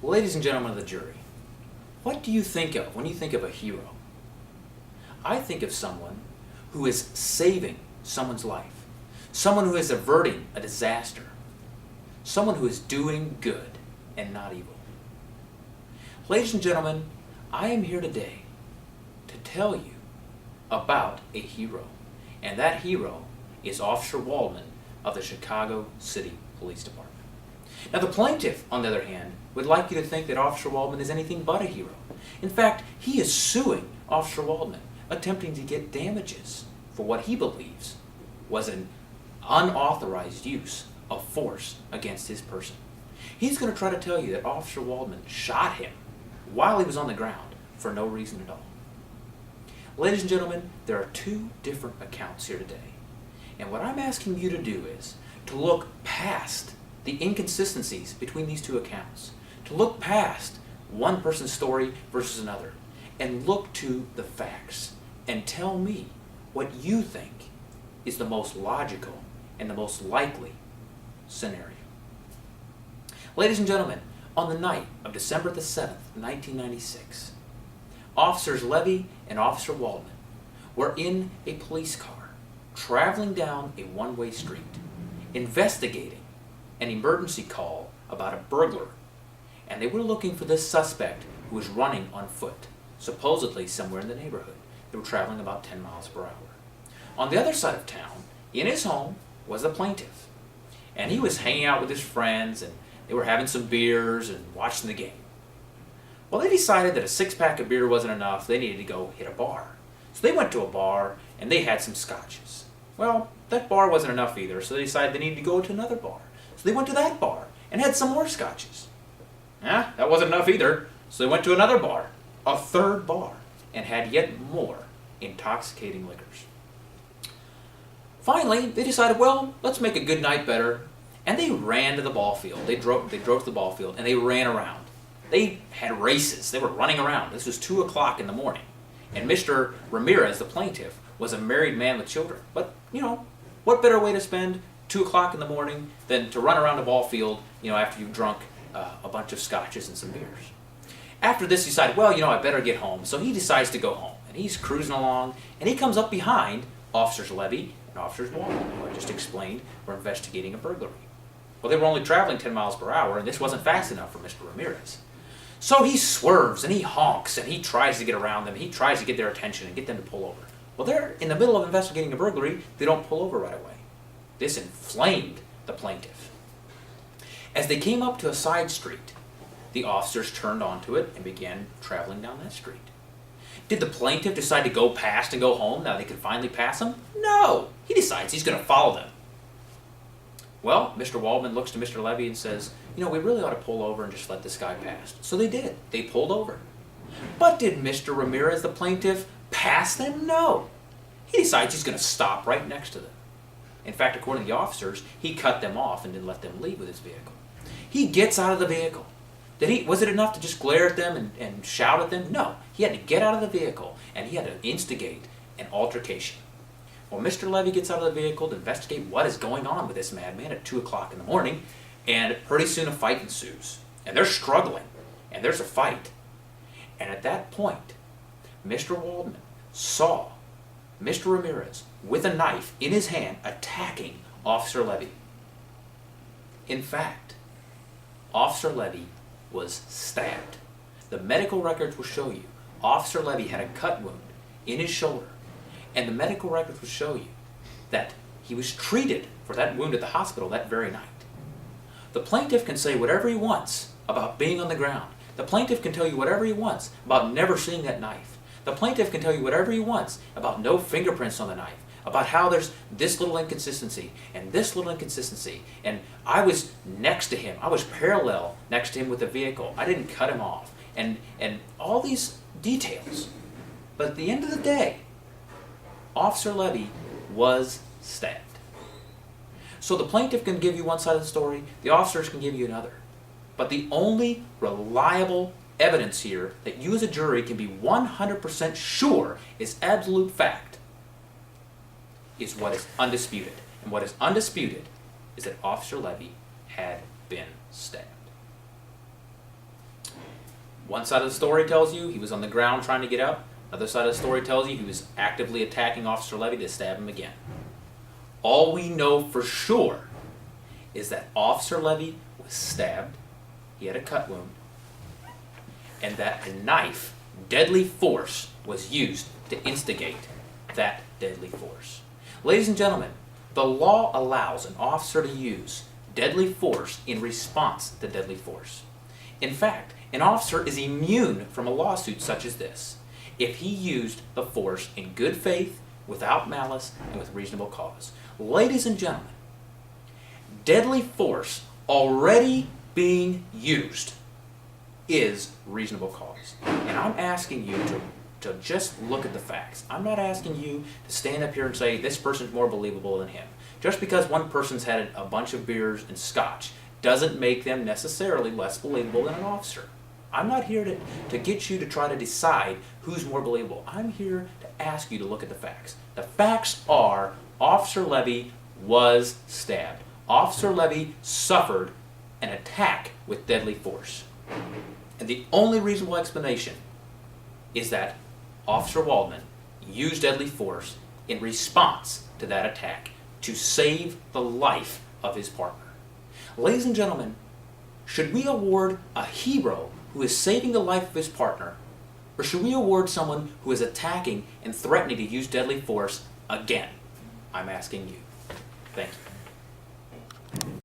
Ladies and gentlemen of the jury, what do you think of when you think of a hero? I think of someone who is saving someone's life, someone who is averting a disaster, someone who is doing good and not evil. Ladies and gentlemen, I am here today to tell you about a hero, and that hero is Officer Waldman of the Chicago City Police Department. Now, the plaintiff, on the other hand, would like you to think that Officer Waldman is anything but a hero. In fact, he is suing Officer Waldman, attempting to get damages for what he believes was an unauthorized use of force against his person. He's going to try to tell you that Officer Waldman shot him while he was on the ground for no reason at all. Ladies and gentlemen, there are two different accounts here today. And what I'm asking you to do is to look past the inconsistencies between these two accounts, to look past one person's story versus another, and look to the facts and tell me what you think is the most logical and the most likely scenario. Ladies and gentlemen, on the night of December the 7th, 1996, Officers Levy and Officer Waldman were in a police car traveling down a one-way street, investigating an emergency call about a burglar, and they were looking for this suspect who was running on foot, supposedly somewhere in the neighborhood. They were traveling about 10 miles per hour. On the other side of town, in his home, was the plaintiff, and he was hanging out with his friends, and they were having some beers and watching the game. Well, they decided that a six-pack of beer wasn't enough. They needed to go hit a bar. So they went to a bar, and they had some scotches. Well, that bar wasn't enough either, so they decided they needed to go to another bar. So they went to that bar and had some more scotches. That wasn't enough either, so they went to another bar, a third bar, and had yet more intoxicating liquors. Finally, they decided, well, let's make a good night better, and they ran to the ball field. They drove to the ball field, and they ran around. They had races. They were running around. This was 2 o'clock in the morning, and Mr. Ramirez, the plaintiff, was a married man with children. But, what better way to spend 2 o'clock in the morning than to run around a ball field, after you've drunk a bunch of scotches and some beers. After this, he decided, well, I better get home. So he decides to go home, and he's cruising along, and he comes up behind Officers Levy and Officers Waldman, who I just explained were investigating a burglary. Well, they were only traveling 10 miles per hour, and this wasn't fast enough for Mr. Ramirez. So he swerves, and he honks, and he tries to get around them. He tries to get their attention and get them to pull over. Well, they're in the middle of investigating a burglary. They don't pull over right away. This inflamed the plaintiff. As they came up to a side street, the officers turned onto it and began traveling down that street. Did the plaintiff decide to go past and go home now they could finally pass him? No! He decides he's going to follow them. Well, Mr. Waldman looks to Mr. Levy and says, we really ought to pull over and just let this guy pass. So they did. They pulled over. But did Mr. Ramirez, the plaintiff, pass them? No. He decides he's going to stop right next to them. In fact, according to the officers, he cut them off and didn't let them leave with his vehicle. He gets out of the vehicle. Was it enough to just glare at them and shout at them? No. He had to get out of the vehicle, and he had to instigate an altercation. Well, Mr. Levy gets out of the vehicle to investigate what is going on with this madman at 2 o'clock in the morning, and pretty soon a fight ensues. And they're struggling, and there's a fight. And at that point, Mr. Waldman saw Mr. Ramirez with a knife in his hand attacking Officer Levy. In fact, Officer Levy was stabbed. The medical records will show you Officer Levy had a cut wound in his shoulder, and the medical records will show you that he was treated for that wound at the hospital that very night. The plaintiff can say whatever he wants about being on the ground. The plaintiff can tell you whatever he wants about never seeing that knife. The plaintiff can tell you whatever he wants about no fingerprints on the knife, about how there's this little inconsistency and this little inconsistency, and I was next to him. I was parallel next to him with the vehicle. I didn't cut him off, and all these details. But at the end of the day, Officer Levy was stabbed. So the plaintiff can give you one side of the story, the officers can give you another. But the only reliable evidence here that you as a jury can be 100% sure is absolute fact is what is undisputed. And what is undisputed is that Officer Levy had been stabbed. One side of the story tells you he was on the ground trying to get up. Another side of the story tells you he was actively attacking Officer Levy to stab him again. All we know for sure is that Officer Levy was stabbed, he had a cut wound, and that a knife, deadly force, was used to instigate that deadly force. Ladies and gentlemen, the law allows an officer to use deadly force in response to deadly force. In fact, an officer is immune from a lawsuit such as this if he used the force in good faith, without malice, and with reasonable cause. Ladies and gentlemen, deadly force already being used is reasonable cause. And I'm asking you to just look at the facts. I'm not asking you to stand up here and say this person's more believable than him. Just because one person's had a bunch of beers and scotch doesn't make them necessarily less believable than an officer. I'm not here to get you to try to decide who's more believable. I'm here to ask you to look at the facts. The facts are Officer Levy was stabbed. Officer Levy suffered an attack with deadly force. And the only reasonable explanation is that Officer Waldman used deadly force in response to that attack to save the life of his partner. Ladies and gentlemen, should we award a hero who is saving the life of his partner, or should we award someone who is attacking and threatening to use deadly force again? I'm asking you. Thank you.